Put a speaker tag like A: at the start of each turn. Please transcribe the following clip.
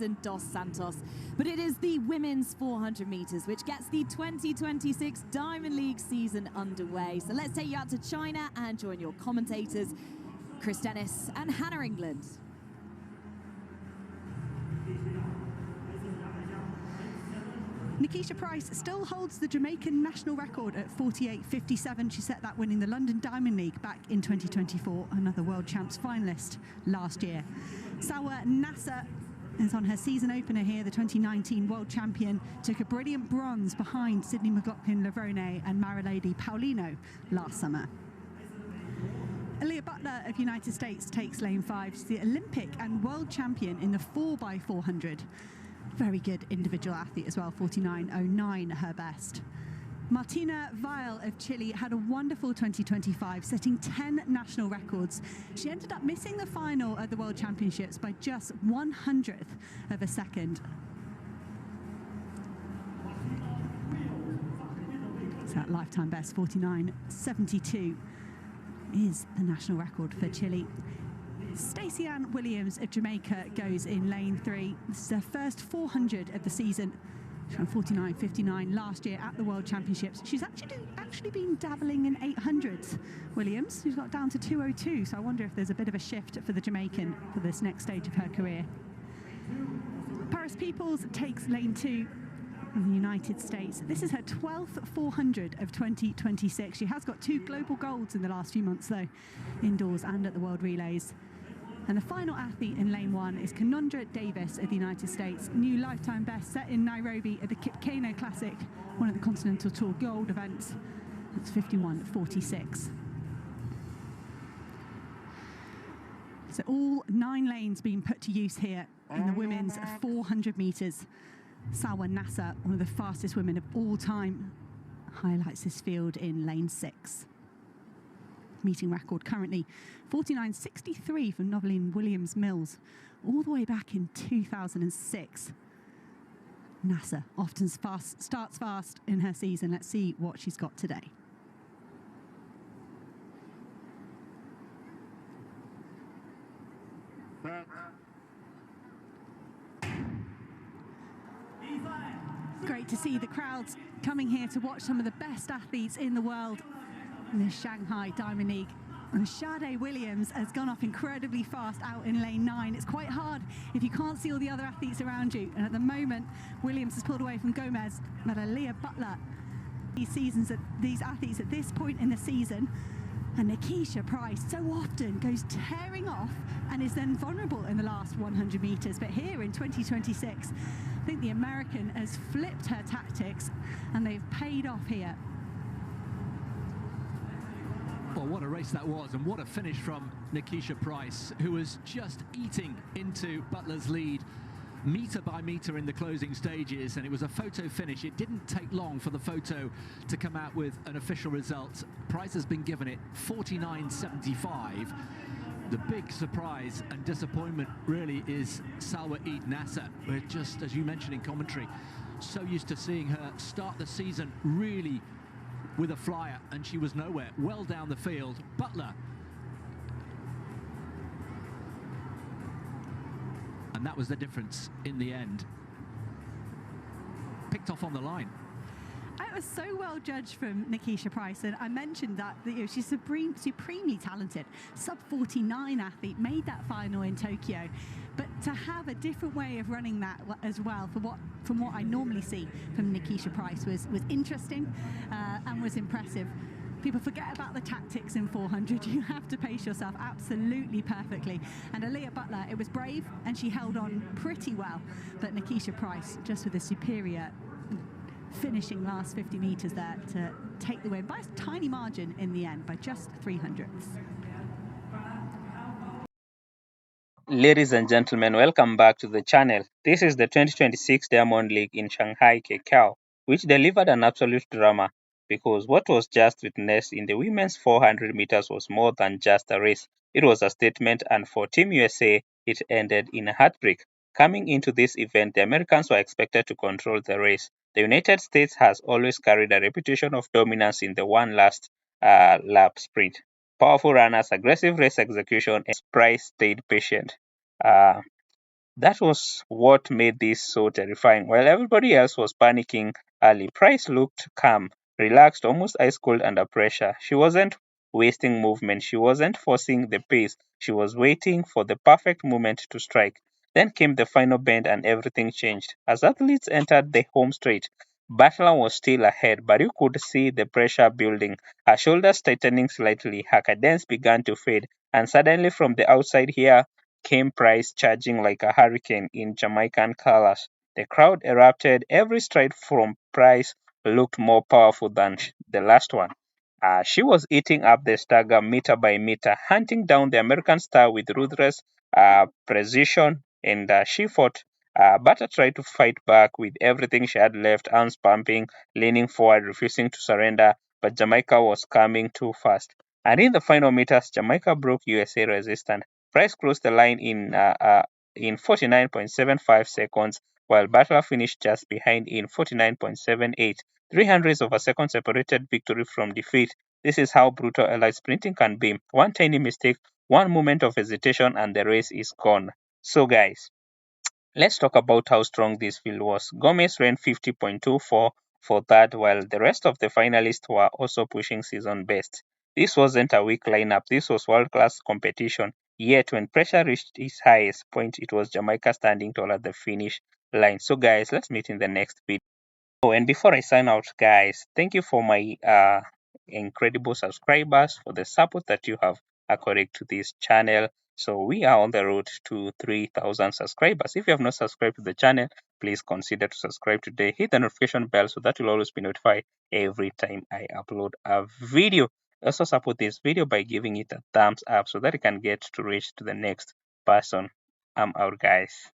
A: and Dos Santos, but it is the women's 400 meters which gets the 2026 Diamond League season underway. So let's take you out to China and join your commentators, Chris Dennis and Hannah England.
B: Nikisha Price still holds the Jamaican national record at 48.57. She set that winning the London Diamond League back in 2024, another World Champs finalist last year. Sawa Nasser is on her season opener here. The 2019 world champion took a brilliant bronze behind Sydney McLaughlin-Lavrone and Marilady Paulino last summer. Aaliyah Butler of United States takes lane 5. She's the Olympic and world champion in the 4x400. Very good individual athlete as well, 49.09 her best. Martina Weil of Chile had a wonderful 2025, setting 10 national records. She ended up missing the final at the World Championships by just 1/100th of a second. So that lifetime best, 49.72, is the national record for Chile. Stacey Ann Williams of Jamaica goes in lane 3. This is her first 400 of the season. She ran 49.59 last year at the World Championships. She's actually been dabbling in 800s, Williams. She's got down to 2:02, so I wonder if there's a bit of a shift for the Jamaican for this next stage of her career. Paris Peoples takes lane 2 in the United States. This is her 12th 400 of 2026. She has got 2 global golds in the last few months, though, indoors and at the World Relays. And the final athlete in lane 1 is Kanondra Davis of the United States. New lifetime best set in Nairobi at the Kipkeino Classic, one of the Continental Tour Gold events. That's 51.46. So all 9 lanes being put to use here in the women's 400 metres. Sawa Nasser, one of the fastest women of all time, highlights this field in lane 6. Meeting record currently 49.63 from Noveline Williams-Mills, all the way back in 2006. Nasser often starts fast in her season. Let's see what she's got today. Great to see the crowds coming here to watch some of the best athletes in the world in the Shanghai Diamond League. And Sade Williams has gone off incredibly fast out in lane 9. It's quite hard if you can't see all the other athletes around you. And at the moment, Williams has pulled away from Gomez. But Aaliyah Butler, these athletes at this point in the season, and Nikisha Price so often goes tearing off and is then vulnerable in the last 100 metres. But here in 2026, I think the American has flipped her tactics and they've paid off here.
C: Well, what a race that was, and what a finish from Nikisha Price, who was just eating into Butler's lead metre by metre in the closing stages, and it was a photo finish. It didn't take long for the photo to come out with an official result. Price has been given it 49.75. The big surprise and disappointment really is Sawa Nasser. We're just, as you mentioned in commentary, so used to seeing her start the season really with a flyer, and she was nowhere. Well down the field, Butler. And that was the difference in the end. Picked off on the line.
B: It was so well judged from Nikisha Price, and I mentioned that she's supremely talented. Sub-49 athlete, made that final in Tokyo. But to have a different way of running that as well, from what I normally see from Nikisha Price, was interesting and was impressive. People forget about the tactics in 400. You have to pace yourself absolutely perfectly. And Aaliyah Butler, it was brave, and she held on pretty well. But Nikisha Price, just with a superior finishing last 50 metres there to take the win by a tiny margin in the end, by just 300ths.
D: Ladies and gentlemen, welcome back to the channel. This is the 2026 Diamond League in Shanghai, Kakao, which delivered an absolute drama, because what was just witnessed in the women's 400 meters was more than just a race. It was a statement, and for Team USA, it ended in a heartbreak. Coming into this event, the Americans were expected to control the race. The United States has always carried a reputation of dominance in the one last lap sprint. Powerful runners, aggressive race execution, and Price stayed patient. That was what made this so terrifying. While everybody else was panicking early, Price looked calm, relaxed, almost ice cold under pressure. She wasn't wasting movement, she wasn't forcing the pace, she was waiting for the perfect moment to strike. Then came the final bend and everything changed. As athletes entered the home straight, Butler was still ahead, but you could see the pressure building. Her shoulders tightening slightly, her cadence began to fade, and suddenly from the outside here came Price charging like a hurricane in Jamaican colors. The crowd erupted. Every stride from Price looked more powerful than the last one. She was eating up the stagger meter by meter, hunting down the American star with ruthless precision, and she fought. Butter tried to fight back with everything she had left, arms pumping, leaning forward, refusing to surrender, but Jamaica was coming too fast. And in the final meters, Jamaica broke USA resistance. Price crossed the line in 49.75 seconds, while Butler finished just behind in 49.78. 300ths of a second separated victory from defeat. This is how brutal elite sprinting can be. One tiny mistake, one moment of hesitation, and the race is gone. So, guys, let's talk about how strong this field was. Gomez ran 50.24 for that, while the rest of the finalists were also pushing season best. This wasn't a weak lineup, this was world class competition. Yet, when pressure reached its highest point, it was Jamaica standing tall at the finish line. So, guys, let's meet in the next video. Oh, and before I sign out, guys, thank you for my incredible subscribers for the support that you have according to this channel. So we are on the road to 3,000 subscribers. If you have not subscribed to the channel, please consider to subscribe today. Hit the notification bell so that you'll always be notified every time I upload a video. Also support this video by giving it a thumbs up so that it can get to reach to the next person. I'm out, guys.